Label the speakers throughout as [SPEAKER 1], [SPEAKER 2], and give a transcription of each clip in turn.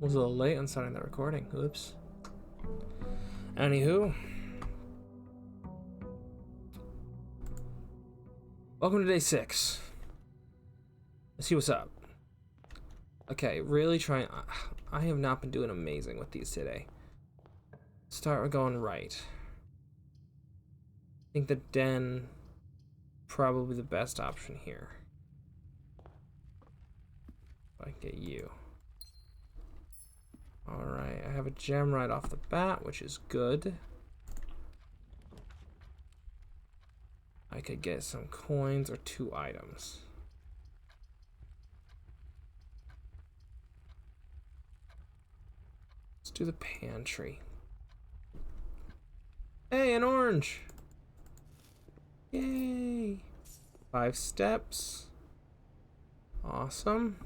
[SPEAKER 1] Was a little late on starting the recording. Oops. Anywho. Welcome to day 6. Let's see what's up. Okay, really trying. I have not been doing amazing with these today. Start with going right. I think the den probably the best option here. If I can get you. Alright, I have a gem right off the bat, which is good. I could get some coins or 2 items. Let's do the pantry. Hey, an orange! Yay! 5 steps. Awesome.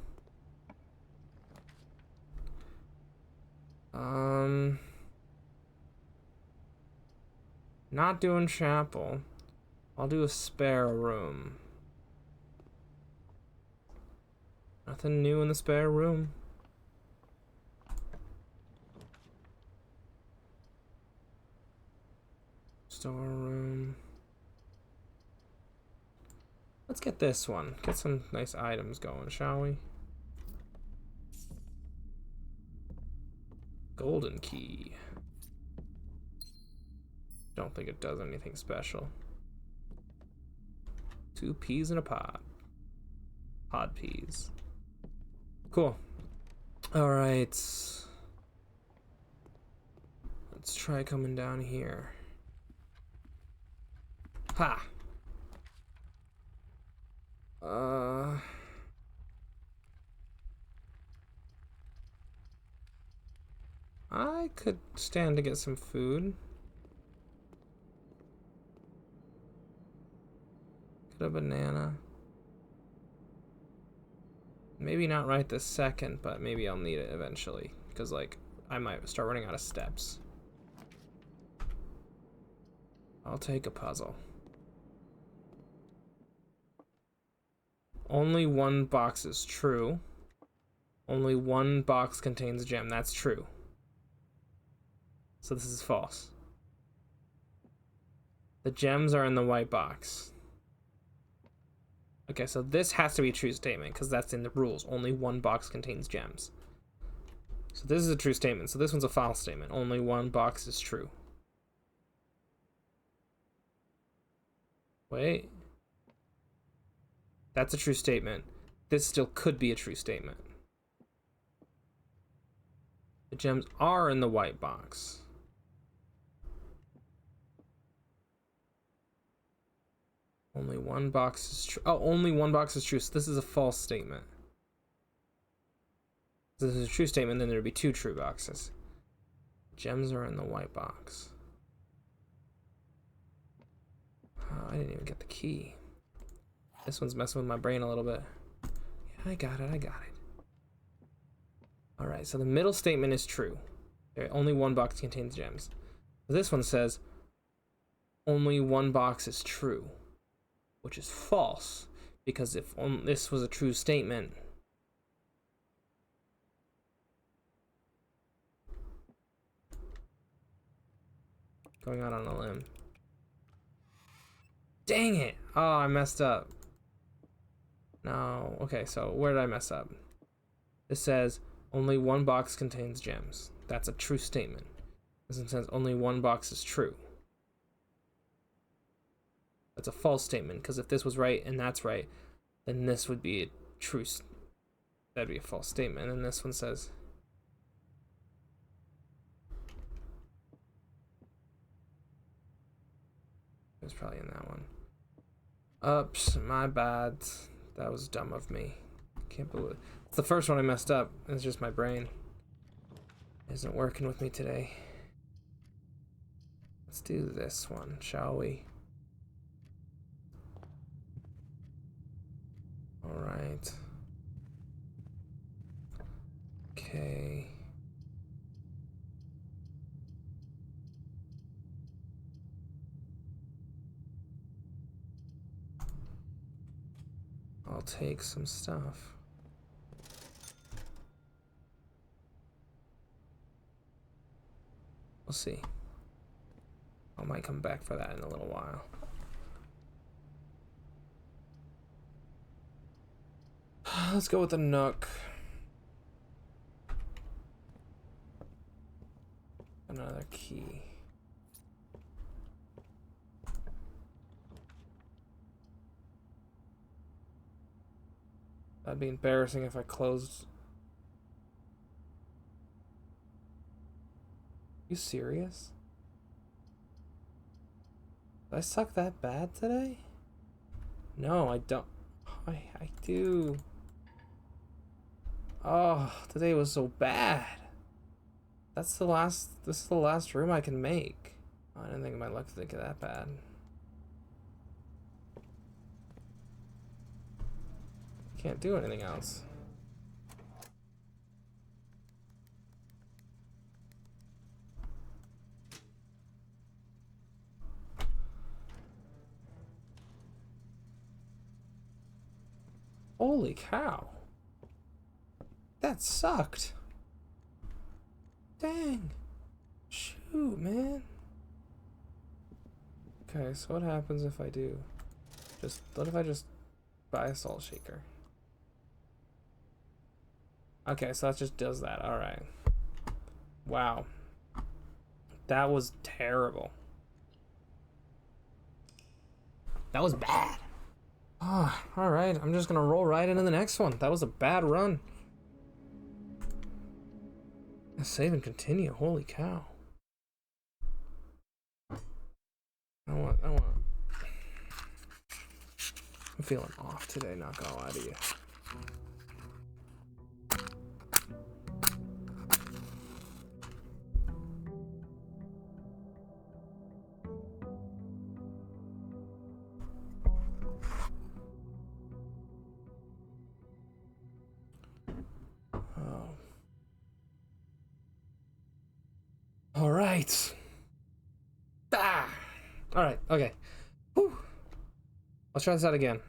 [SPEAKER 1] Not doing chapel. I'll do a spare room. Nothing new in the spare room. Storeroom. Let's get this one. Get some nice items going, shall we? Golden key. Don't think it does anything special. 2 peas in a pod. Pod peas. Cool. Alright. Let's try coming down here. Ha! I could stand to get some food. Get a banana. Maybe not right this second, but maybe I'll need it eventually. Because, like, I might start running out of steps. I'll take a puzzle. Only 1 box is true. Only 1 box contains a gem. That's true. So this is false. The gems are in the white box. Okay, so this has to be a true statement because that's in the rules. Only 1 box contains gems. So this is a true statement. So this one's a false statement. Only 1 box is true. Wait. That's a true statement. This still could be a true statement. The gems are in the white box. Only 1 box is true. Oh, only 1 box is true. So this is a false statement. If this is a true statement, then there'd be 2 true boxes. Gems are in the white box. Oh, I didn't even get the key. This one's messing with my brain a little bit. Yeah, I got it. Alright, so the middle statement is true. Only 1 box contains gems. This one says, only 1 box is true. Which is false. Because if this was a true statement... Going out on a limb. Dang it! Oh, I messed up. No. Okay, so where did I mess up? It says only 1 box contains gems. That's a true statement. This one says only 1 box is true. That's a false statement because if this was right and that's right, then this would be a true. That'd be a false statement. And this one says. It was probably in that one. Oops, my bad. That was dumb of me. Can't believe it. It's the first one I messed up. It's just my brain isn't working with me today. Let's do this one, shall we? All right. Okay. I'll take some stuff. We'll see. I might come back for that in a little while. Let's go with the Nook. Another key. That'd be embarrassing if I closed. You serious? Did I suck that bad today? No, I don't. I do. Oh, today was so bad. This is the last room I can make. I didn't think my luck to think of that bad. Can't do anything else. Holy cow. That sucked. Dang. Shoot, man. Okay, so what happens if I do? What if I just buy a salt shaker? Okay, so that just does that. Alright. Wow. That was terrible. That was bad. Ah, alright. I'm just gonna roll right into the next one. That was a bad run. Save and continue. Holy cow. I'm feeling off today, not gonna lie to you. Oh. All right. Ah. All right. Okay. Whew. Let's try this out again.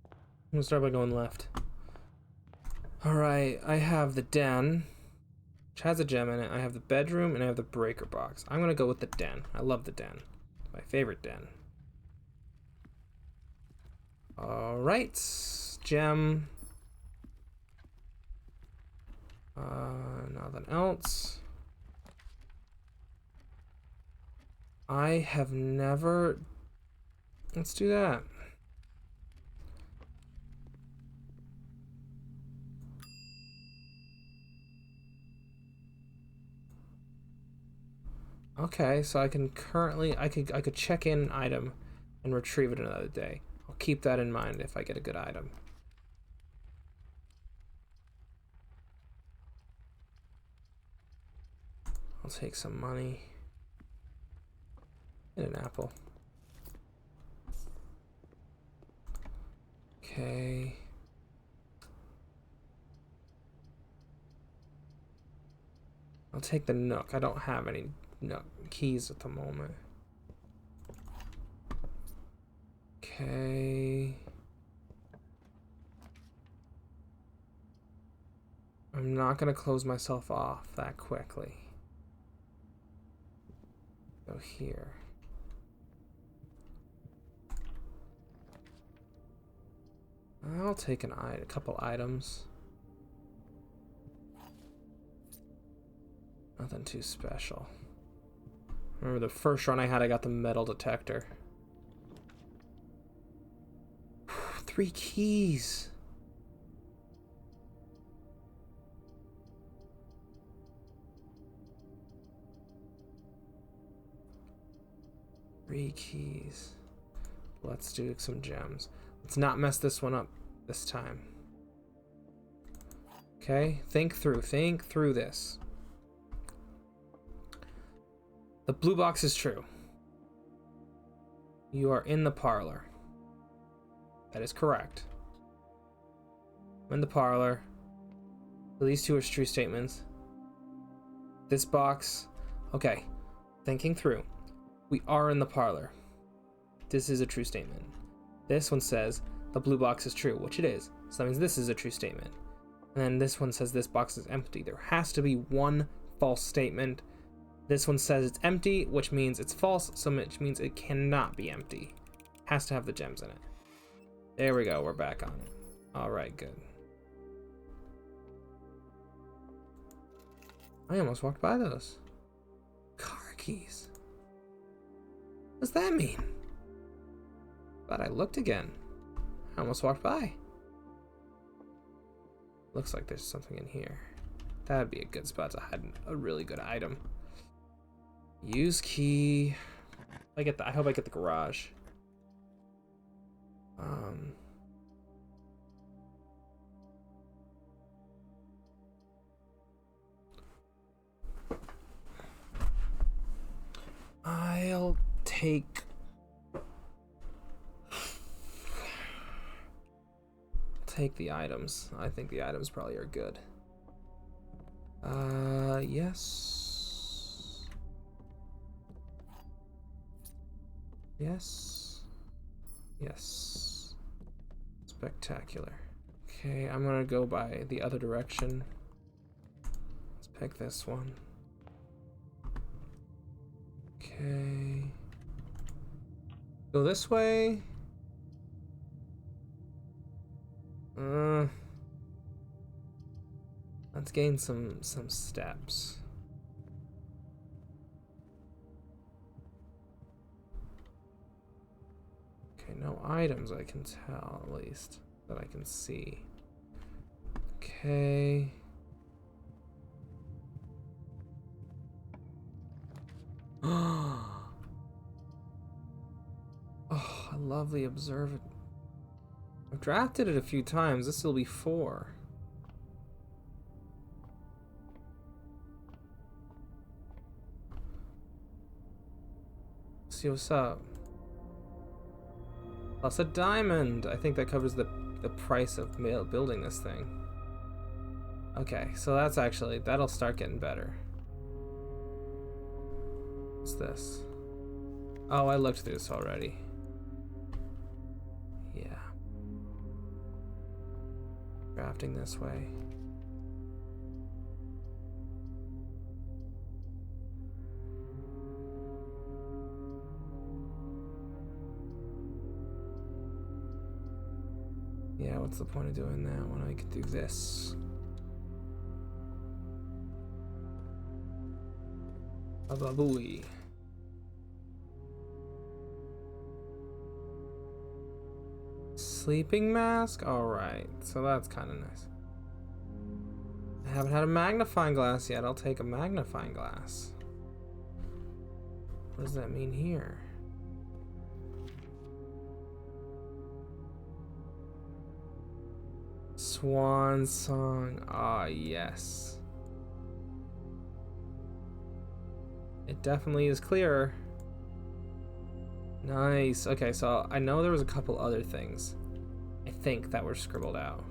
[SPEAKER 1] I'm gonna start by going left. All right. I have the den, which has a gem in it. I have the bedroom, and I have the breaker box. I'm gonna go with the den. I love the den. My favorite den. All right. Gem. Nothing else. I have never. Let's do that. Okay, so I can currently I could check in an item and retrieve it another day. I'll keep that in mind if I get a good item. I'll take some money and an apple. Okay. I'll take the Nook. I don't have any Nook keys at the moment. Okay. I'm not gonna close myself off that quickly. Go here. I'll take a couple items. Nothing too special. Remember the first run I had, I got the metal detector. 3 keys. Three keys. Let's do some gems. Let's not mess this one up this time. Okay, think through this. The blue box is true. You are in the parlor. That is correct. I'm in the parlor. These two are true statements. This box, okay, thinking through. We are in the parlor. This is a true statement. This one says the blue box is true, which it is. So that means this is a true statement. And then this one says this box is empty. There has to be one false statement This one says it's empty, which means it's false, so which means it cannot be empty. Has to have the gems in it. There we go, we're back on it. Alright, good. I almost walked by those. Car keys. What does that mean? But I looked again. I almost walked by. Looks like there's something in here. That'd be a good spot to hide a really good item. Use key. I hope I get the garage. I'll take the items. I think the items probably are good. Yes. Yes. Yes. Spectacular. Okay, I'm gonna go by the other direction. Let's pick this one. Okay. Go this way. Let's gain some steps. Okay, no items I can tell, at least, that I can see. Okay. Oh, I love the observant. I've drafted it a few times. This will be 4. See what's up. Plus a diamond. I think that covers the price of building this thing. Okay, so that'll start getting better. What's this? Oh, I looked through this already. Yeah. Crafting this way. Yeah, what's the point of doing that when I could do this? Bababooey. Sleeping mask? Alright, so that's kind of nice. I haven't had a magnifying glass yet. I'll take a magnifying glass. What does that mean here? Swan song. Ah, yes. It definitely is clearer. Nice. Okay, so I know there was a couple other things, I think, that were scribbled out.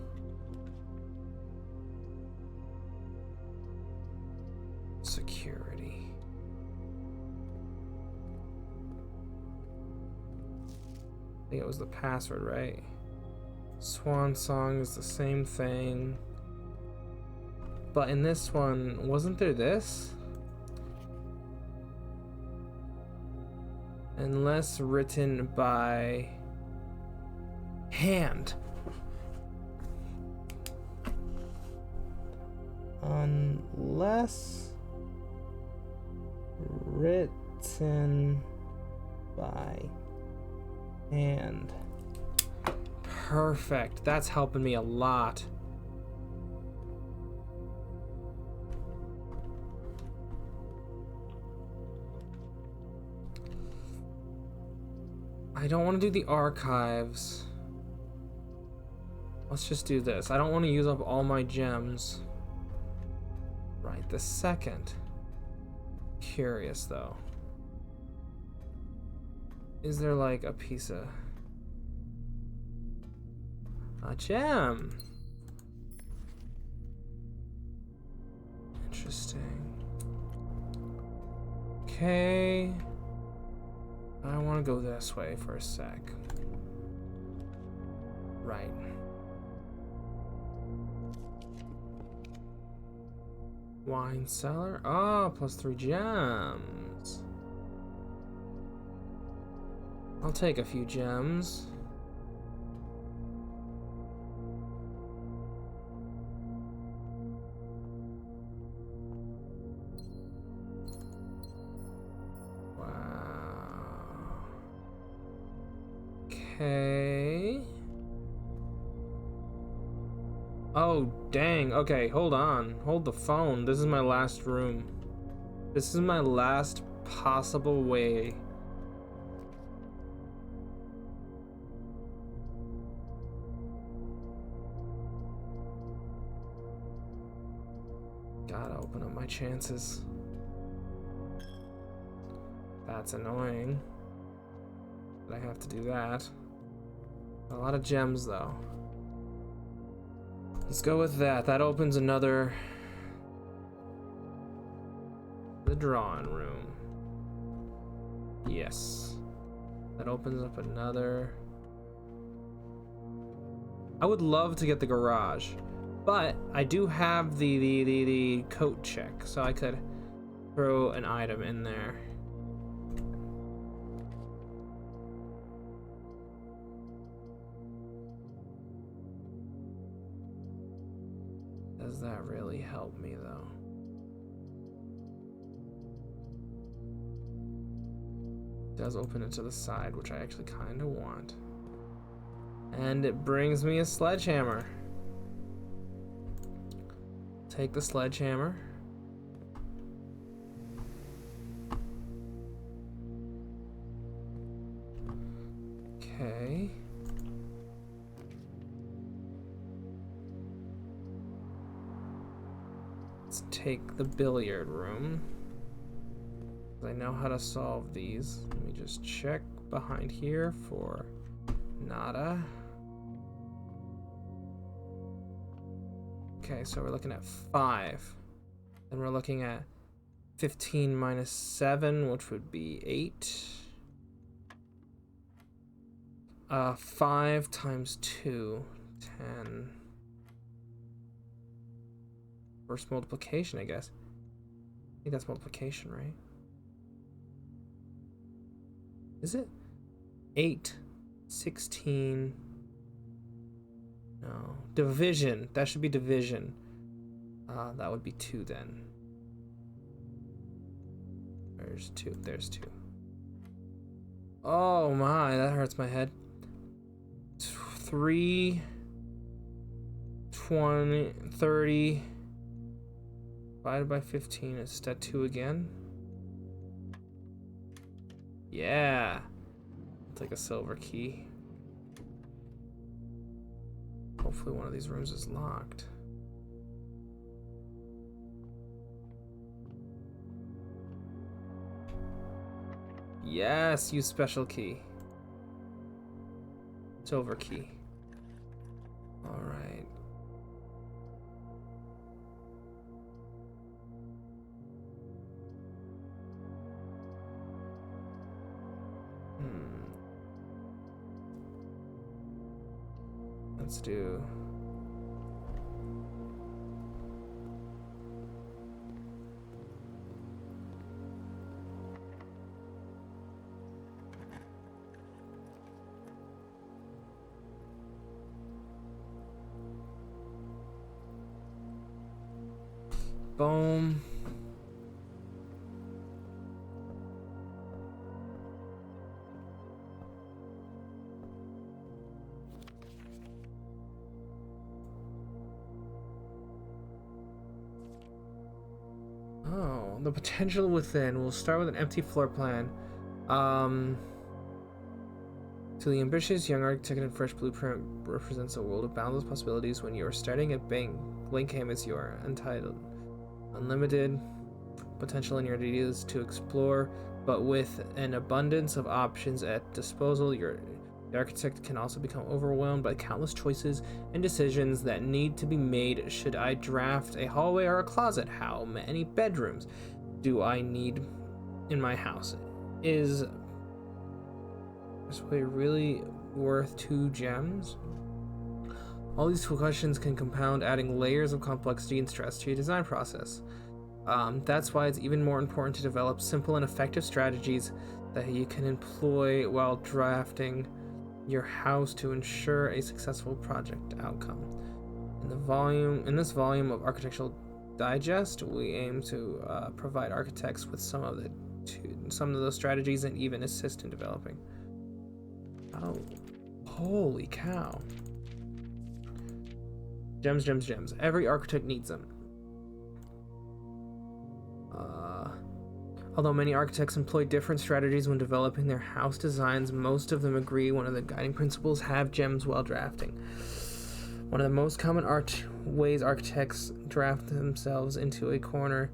[SPEAKER 1] Security. I think it was the password, right? Swan song is the same thing. But in this one, wasn't there this? Unless written by hand. Unless written by hand. Perfect. That's helping me a lot. I don't want to do the archives. Let's just do this. I don't want to use up all my gems right this second. Curious though. Is there like a piece of a gem? Interesting. Okay. I want to go this way for a sec. Right. Wine cellar. Oh, plus 3 gems. I'll take a few gems. Wow. Okay. Oh, dang. Okay, hold on. Hold the phone. This is my last room. This is my last possible way. Gotta open up my chances. That's annoying. But I have to do that. A lot of gems, though. Let's go with that. That opens another... the drawing room. Yes. That opens up another... I would love to get the garage, but I do have the coat check, so I could throw an item in there. Does that really help me, though? It does open it to the side, which I actually kind of want. And it brings me a sledgehammer. Take the sledgehammer. Okay. Let's take the billiard room. I know how to solve these. Let me just check behind here for nada. Okay, so we're looking at 5. Then we're looking at 15 minus 7, which would be 8. 5 times 2, 10. First multiplication, I guess. I think that's multiplication, right? Is it? 8, 16. No. Division. That should be division. That would be 2 then. There's 2. There's 2. Oh my, that hurts my head. 3, 20, 30. Divided by 15 is that 2 again? Yeah. I'll take a silver key. Hopefully one of these rooms is locked. Yes, use special key. Silver key. All right. Let's do... boom. Oh, the potential within. We'll start with an empty floor plan. To the ambitious young architect and fresh blueprint represents a world of boundless possibilities. When you are starting at blank canvas, you are entitled unlimited potential in your ideas to explore, but with an abundance of options at disposal, the architect can also become overwhelmed by countless choices and decisions that need to be made. Should I draft a hallway or a closet? How many bedrooms do I need in my house? Is this way really worth 2 gems? All these questions can compound, adding layers of complexity and stress to your design process. That's why it's even more important to develop simple and effective strategies that you can employ while drafting your house to ensure a successful project outcome. In this volume of Architectural Digest, we aim to provide architects with some of those strategies and even assist in developing. Oh, holy cow! Gems, gems, gems. Every architect needs them. Although many architects employ different strategies when developing their house designs, most of them agree one of the guiding principles: have gems while drafting. One of the most common ways architects draft themselves into a corner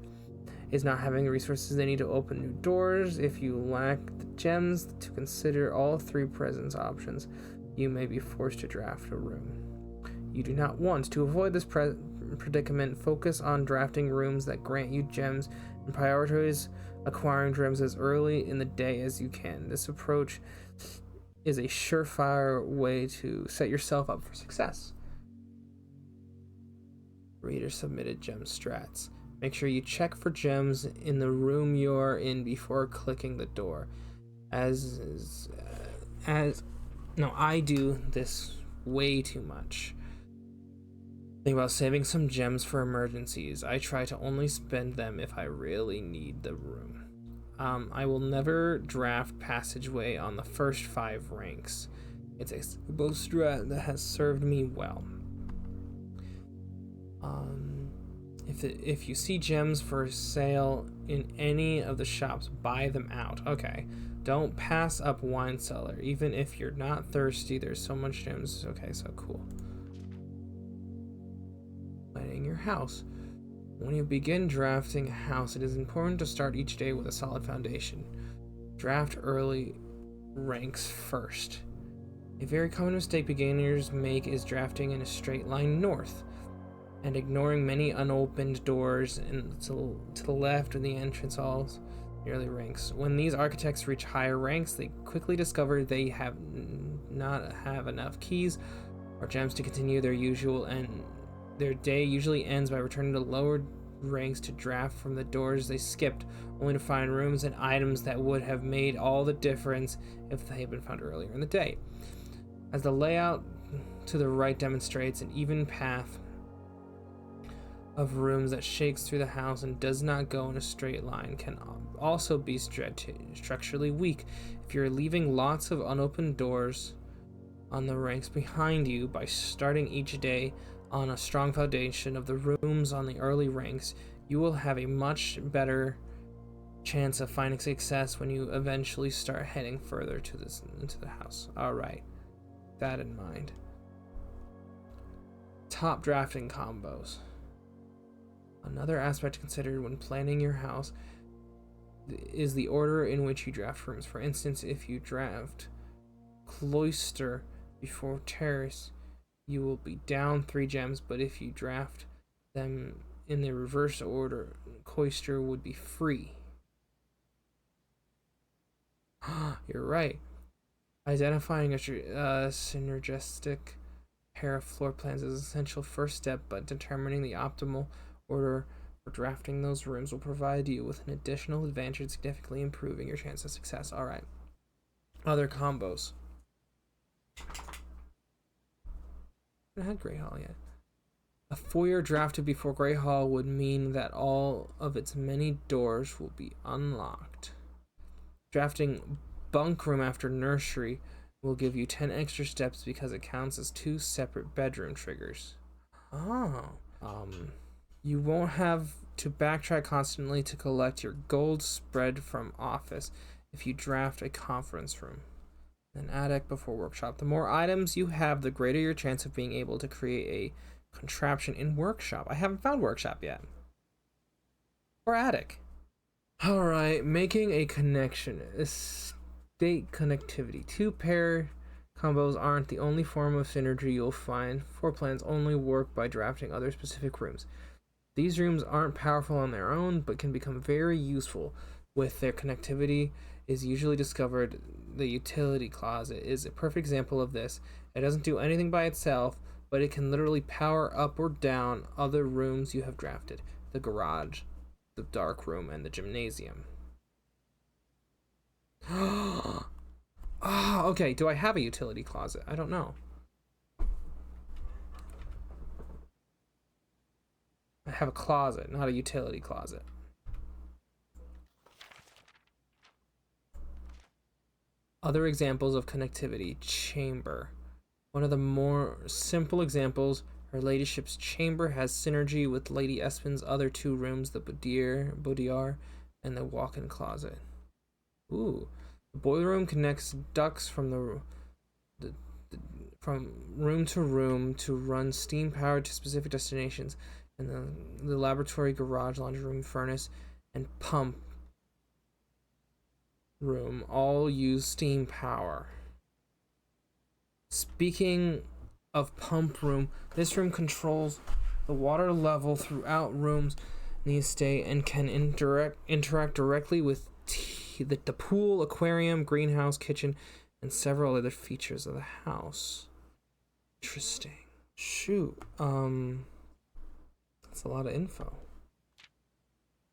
[SPEAKER 1] is not having the resources they need to open new doors. If you lack the gems to consider all three present options, you may be forced to draft a room you do not want. To avoid this predicament, focus on drafting rooms that grant you gems and prioritize acquiring gems as early in the day as you can. This approach is a surefire way to set yourself up for success. Reader submitted gem strats. Make sure you check for gems in the room you're in before clicking the door. I do this way too much. Think about saving some gems for emergencies. I try to only spend them if I really need the room. I will never draft passageway on the first 5 ranks. It's a simple strat that has served me well. If you see gems for sale in any of the shops, buy them out. Okay. Don't pass up wine cellar. Even if you're not thirsty, there's so much gems. Okay, so cool. Planning your house. When you begin drafting a house, it is important to start each day with a solid foundation. Draft early ranks first. A very common mistake beginners make is drafting in a straight line north and ignoring many unopened doors to the left of the entrance halls early ranks. When these architects reach higher ranks, they quickly discover they have not have enough keys or gems to continue their day usually ends by returning to lower ranks to draft from the doors they skipped, only to find rooms and items that would have made all the difference if they had been found earlier in the day. As the layout to the right demonstrates, an even path of rooms that shakes through the house and does not go in a straight line can also be structurally weak. If you're leaving lots of unopened doors on the ranks behind you, by starting each day on a strong foundation of the rooms on the early ranks, you will have a much better chance of finding success when you eventually start heading further into the house. Alright, that in mind. Top drafting combos. Another aspect to consider when planning your house is the order in which you draft rooms. For instance, if you draft cloister before terrace, you will be down 3 gems, but if you draft them in the reverse order, cloister would be free. You're right. Identifying a synergistic pair of floor plans is an essential first step, but determining the optimal order for drafting those rooms will provide you with an additional advantage, significantly improving your chance of success. Alright. Other combos. I haven't had Grey Hall yet. A foyer drafted before Grey Hall would mean that all of its many doors will be unlocked. Drafting bunk room after nursery will give you 10 extra steps because it counts as 2 separate bedroom triggers. Oh. You won't have to backtrack constantly to collect your gold spread from office if you draft a conference room. An attic before workshop. The more items you have, the greater your chance of being able to create a contraption in workshop. I haven't found workshop yet. Or attic. Alright, making a connection. Estate connectivity. 2 pair combos aren't the only form of synergy you'll find. Floor plans only work by drafting other specific rooms. These rooms aren't powerful on their own, but can become very useful with their connectivity is usually discovered. The utility closet is a perfect example of this. It doesn't do anything by itself, but it can literally power up or down other rooms you have drafted. The garage. the dark room, and the gymnasium. Okay, do I have a utility closet? I don't know. I have a closet, not a utility closet. Other examples of connectivity. Chamber. One of the more simple examples, her ladyship's chamber has synergy with Lady Espin's other two rooms, the boudoir, and the walk-in closet. Ooh. The boiler room connects ducts from from room to room to run steam power to specific destinations, and the laboratory, garage, laundry room, furnace, and pump room all use steam power. Speaking of pump room, this room controls the water level throughout rooms in the estate and can interact directly with the pool, aquarium, greenhouse, kitchen, and several other features of the house. Interesting. Shoot. That's a lot of info.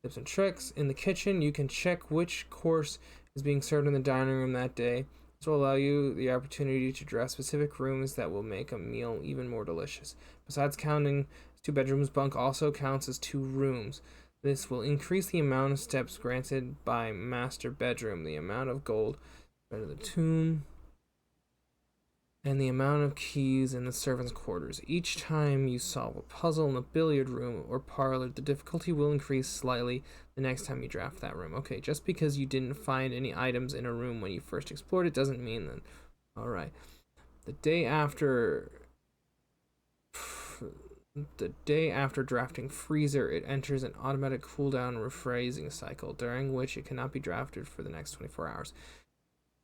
[SPEAKER 1] Tips and tricks. In the kitchen, you can check which course is being served in the dining room that day. This will allow you the opportunity to draft specific rooms that will make a meal even more delicious. Besides counting 2 bedrooms, bunk also counts as 2 rooms. This will increase the amount of steps granted by master bedroom, the amount of gold under the tomb, and the amount of keys in the servants' quarters. Each time you solve a puzzle in the billiard room or parlor, the difficulty will increase slightly the next time you draft that room. Okay, just because you didn't find any items in a room when you first explored it doesn't mean that. Alright. The day after drafting freezer, it enters an automatic cooldown rephrasing cycle, during which it cannot be drafted for the next 24 hours.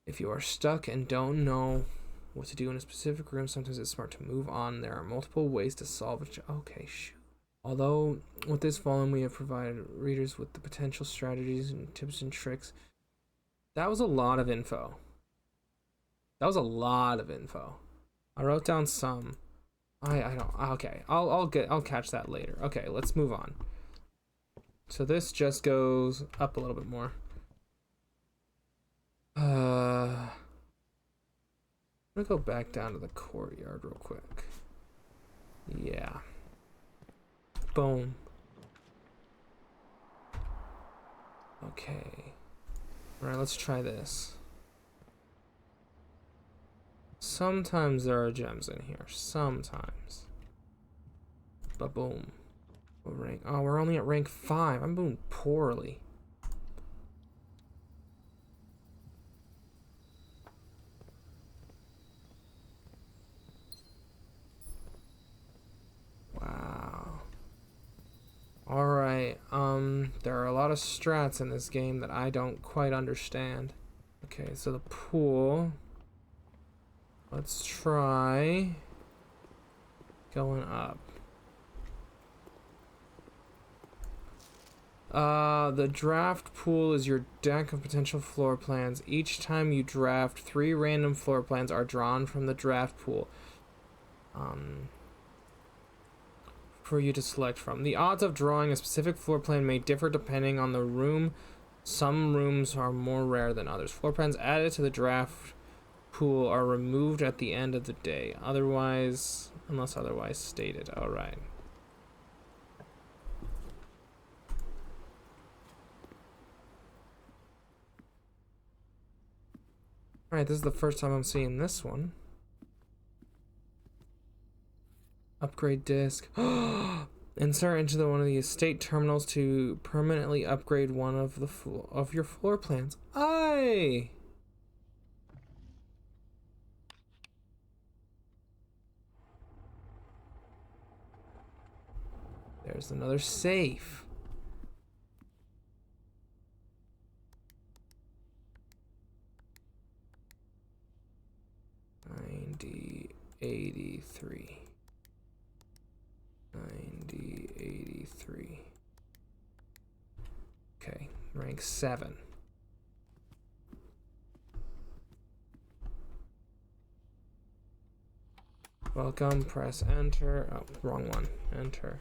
[SPEAKER 1] If you are stuck and don't know what to do in a specific room, sometimes it's smart to move on. There are multiple ways to solve it. Okay, shoot. Although with this volume we have provided readers with the potential strategies and tips and tricks. That was a lot of info. I wrote down some. I don't. Okay, I'll catch that later. Okay, let's move on. So this just goes up a little bit more. I'm gonna go back down to the courtyard real quick. Yeah. Boom. Okay. Alright, let's try this. Sometimes there are gems in here. Sometimes. But boom. What rank? Oh, we're only at rank 5. I'm doing poorly. Wow. Alright, there are a lot of strats in this game that I don't quite understand. Okay, so the pool. Let's try going up. The draft pool is your deck of potential floor plans. Each time you draft, 3 random floor plans are drawn from the draft pool. For you to select from. The odds of drawing a specific floor plan may differ depending on the room. Some rooms are more rare than others. Floor plans added to the draft pool are removed at the end of the day, unless otherwise stated. Alright. Alright, this is the first time I'm seeing this one. Upgrade disc. Insert into one of the estate terminals to permanently upgrade one of your floor plans. Aye. There's another safe. 83. 83. Okay, rank 7. Welcome, press enter. Oh, wrong one. Enter.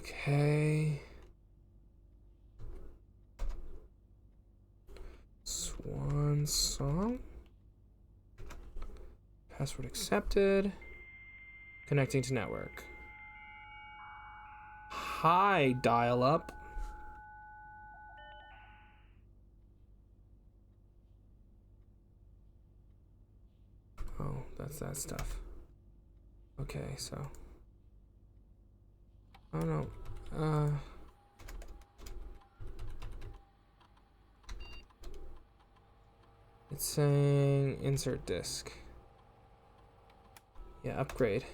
[SPEAKER 1] Okay. Swan song. Password accepted. Connecting to network. Hi, dial-up. Oh, that's that stuff. Okay, so. Oh no. It's saying insert disk. Yeah, upgrade.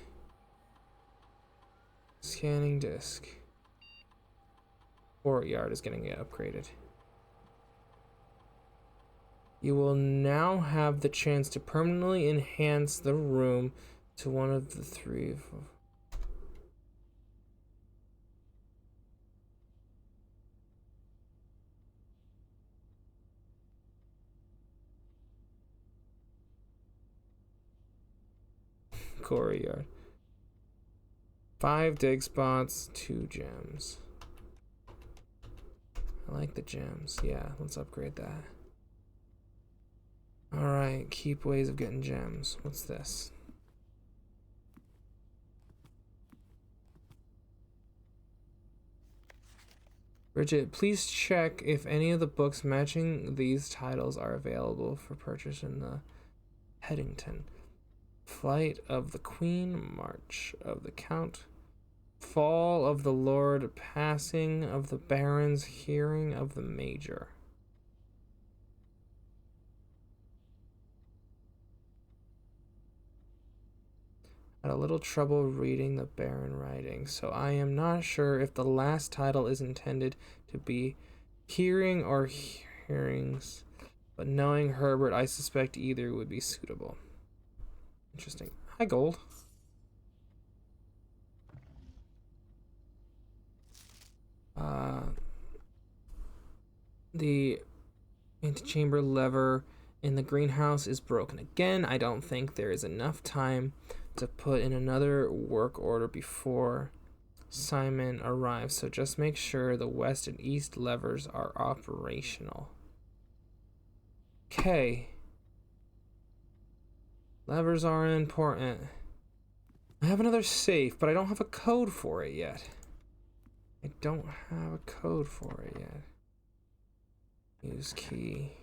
[SPEAKER 1] Scanning disk. Courtyard is gonna get upgraded. You will now have the chance to permanently enhance the room to one of the three. Courtyard. 5 dig spots, 2 gems. I like the gems. Yeah, let's upgrade that. Alright, keep ways of getting gems. What's this? Bridget, please check if any of the books matching these titles are available for purchase in the Headington. Flight of the Queen, March of the Count, Fall of the Lord, Passing of the Barons, Hearing of the Major. Had a little trouble reading the Baron writing, so I am not sure if the last title is intended to be Hearing or Hearings, but knowing Herbert, I suspect either would be suitable. Interesting. Hi, Gold. The antechamber lever in the greenhouse is broken again. I don't think there is enough time to put in another work order before Simon arrives, so just make sure the west and east levers are operational. Okay. Levers are important. I have another safe, but I don't have a code for it yet. Use key.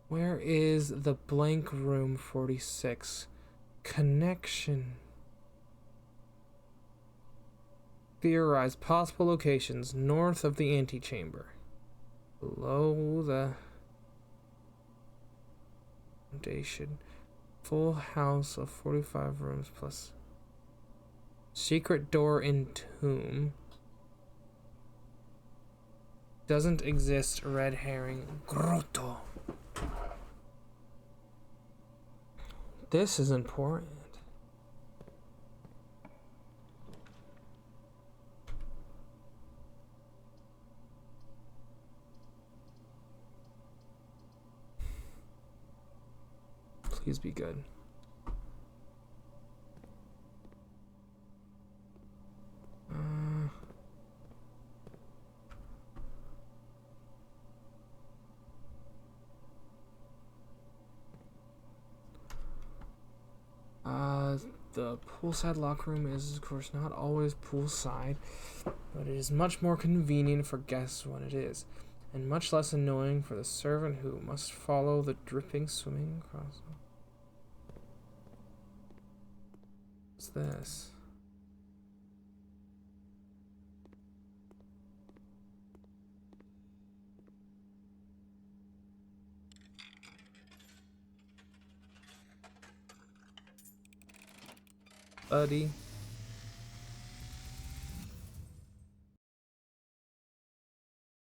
[SPEAKER 1] Where is the blank room 46? Connection. Theorize possible locations north of the antechamber. Below the foundation. Full house of 45 rooms plus secret door in tomb. Doesn't exist. Red herring. Grotto. This is important. Please be good. The poolside locker room is, of course, not always poolside, but it is much more convenient for guests when it is, and much less annoying for the servant who must follow the dripping swimming across. What's this? Buddy.